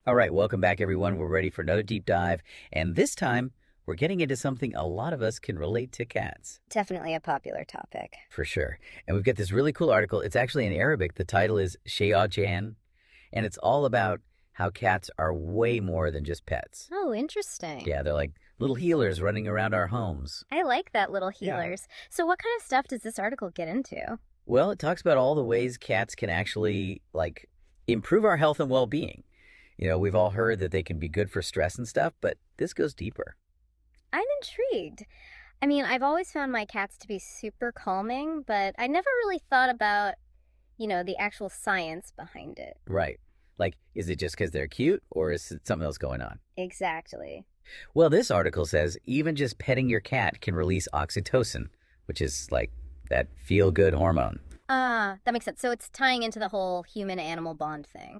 All right, welcome back, everyone. We're ready for another deep dive. And this time, we're getting into something a lot of us can relate to cats. Definitely a popular topic. For sure. And we've got this really cool article. It's actually in Arabic. The title is Shayajan, and it's all about how cats are way more than just pets. Oh, interesting. Yeah, they're like little healers running around our homes. I like that, little healers. Yeah. So what kind of stuff does this article get into? Well, it talks about all the ways cats can actually, improve our health and well-being. We've all heard that they can be good for stress and stuff, but this goes deeper. I'm intrigued. I mean, I've always found my cats to be super calming, but I never really thought about, the actual science behind it. Right. Is it just because they're cute, or is it something else going on? Exactly. Well, this article says even just petting your cat can release oxytocin, which is that feel-good hormone. That makes sense. So it's tying into the whole human-animal bond thing.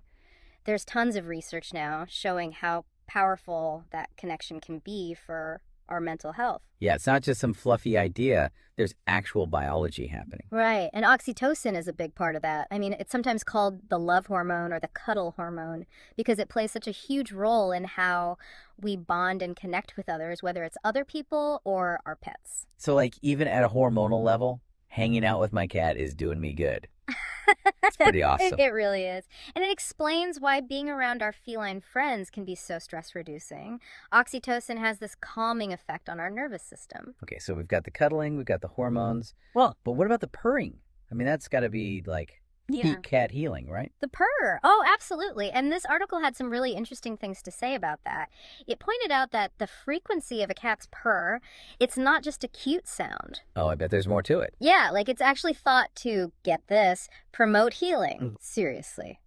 There's tons of research now showing how powerful that connection can be for our mental health. Yeah, it's not just some fluffy idea. There's actual biology happening. Right, and oxytocin is a big part of that. I mean, it's sometimes called the love hormone or the cuddle hormone because it plays such a huge role in how we bond and connect with others, whether it's other people or our pets. So, even at a hormonal level, hanging out with my cat is doing me good. It's pretty awesome. It really is. And it explains why being around our feline friends can be so stress-reducing. Oxytocin has this calming effect on our nervous system. Okay, so we've got the cuddling, we've got the hormones. Well, but what about the purring? I mean, that's got to be peak cat healing, right? The purr. Oh, absolutely. And this article had some really interesting things to say about that. It pointed out that the frequency of a cat's purr, it's not just a cute sound. Oh, I bet there's more to it. Yeah, it's actually thought to, get this, promote healing. Seriously.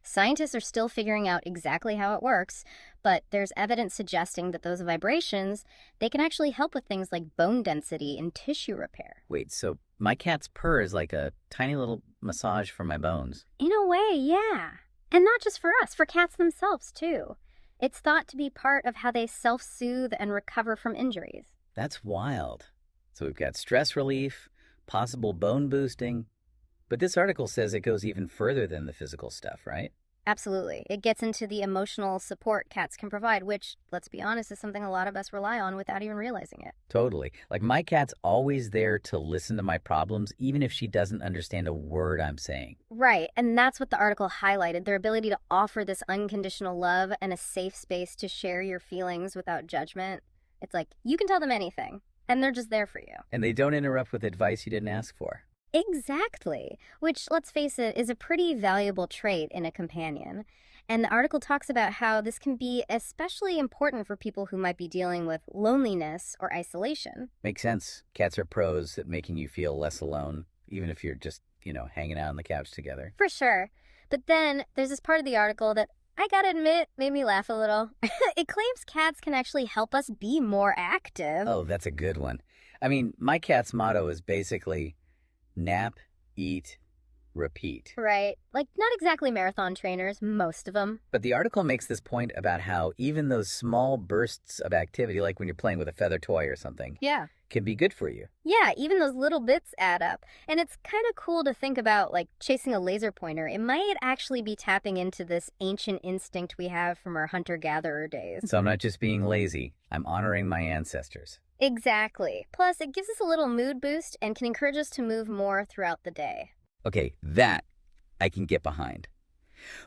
Scientists are still figuring out exactly how it works, but there's evidence suggesting that those vibrations, they can actually help with things like bone density and tissue repair. Wait, so my cat's purr is like a tiny little massage for my bones. In a way, yeah. And not just for us, for cats themselves, too. It's thought to be part of how they self-soothe and recover from injuries. That's wild. So we've got stress relief, possible bone boosting. But this article says it goes even further than the physical stuff, right? Absolutely. It gets into the emotional support cats can provide, which, let's be honest, is something a lot of us rely on without even realizing it. Totally. My cat's always there to listen to my problems, even if she doesn't understand a word I'm saying. Right. And that's what the article highlighted, their ability to offer this unconditional love and a safe space to share your feelings without judgment. It's you can tell them anything, and they're just there for you. And they don't interrupt with advice you didn't ask for. Exactly, which, let's face it, is a pretty valuable trait in a companion. And the article talks about how this can be especially important for people who might be dealing with loneliness or isolation. Makes sense. Cats are pros at making you feel less alone, even if you're just, hanging out on the couch together. For sure. But then there's this part of the article that, I gotta admit, made me laugh a little. It claims cats can actually help us be more active. Oh, that's a good one. I mean, my cat's motto is basically nap, eat, repeat. Right. Not exactly marathon trainers, most of them. But the article makes this point about how even those small bursts of activity, like when you're playing with a feather toy or something, yeah, can be good for you. Yeah, even those little bits add up. And it's kind of cool to think about, chasing a laser pointer. It might actually be tapping into this ancient instinct we have from our hunter-gatherer days. So I'm not just being lazy. I'm honoring my ancestors. Exactly. Plus, it gives us a little mood boost and can encourage us to move more throughout the day. Okay, that I can get behind.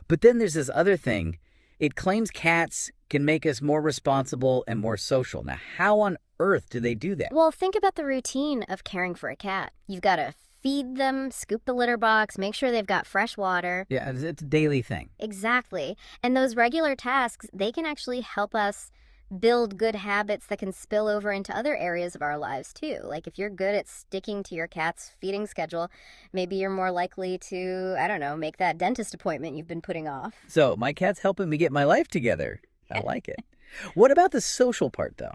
But then there's this other thing. It claims cats can make us more responsible and more social. Now, how on earth do they do that? Well, think about the routine of caring for a cat. You've got to feed them, scoop the litter box, make sure they've got fresh water. Yeah, it's a daily thing. Exactly. And those regular tasks, they can actually help us build good habits that can spill over into other areas of our lives too. If you're good at sticking to your cat's feeding schedule, maybe you're more likely to, make that dentist appointment you've been putting off. So my cat's helping me get my life together. I like it. What about the social part though?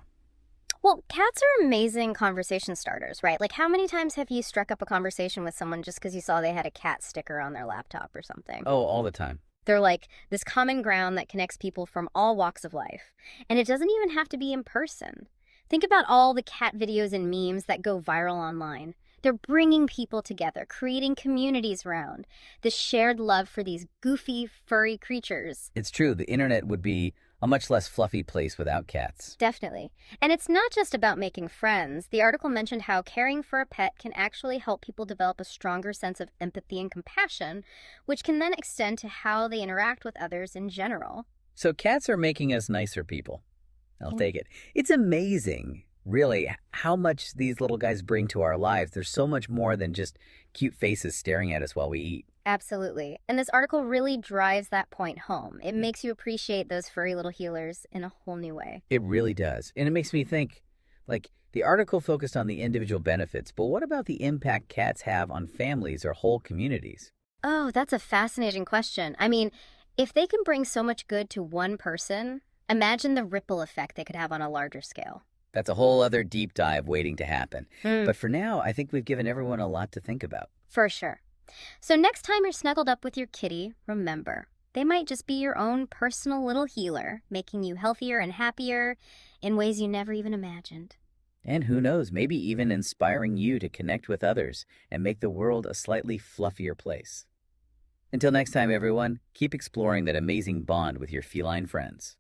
Well, cats are amazing conversation starters, right? How many times have you struck up a conversation with someone just because you saw they had a cat sticker on their laptop or something? Oh, all the time. They're this common ground that connects people from all walks of life. And it doesn't even have to be in person. Think about all the cat videos and memes that go viral online. They're bringing people together, creating communities around this shared love for these goofy, furry creatures. It's true, the internet would be a much less fluffy place without cats. Definitely. And it's not just about making friends. The article mentioned how caring for a pet can actually help people develop a stronger sense of empathy and compassion, which can then extend to how they interact with others in general. So cats are making us nicer people. I'll Yeah. take it. It's amazing, really, how much these little guys bring to our lives. There's so much more than just cute faces staring at us while we eat. Absolutely. And this article really drives that point home. It makes you appreciate those furry little healers in a whole new way. It really does. And it makes me think, like, the article focused on the individual benefits, but what about the impact cats have on families or whole communities? Oh, that's a fascinating question. I mean, if they can bring so much good to one person, imagine the ripple effect they could have on a larger scale. That's a whole other deep dive waiting to happen. Mm, But for now, I think we've given everyone a lot to think about. for sure. So next time you're snuggled up with your kitty, remember, they might just be your own personal little healer, making you healthier and happier in ways you never even imagined. And who knows, maybe even inspiring you to connect with others and make the world a slightly fluffier place. Until next time, everyone, keep exploring that amazing bond with your feline friends.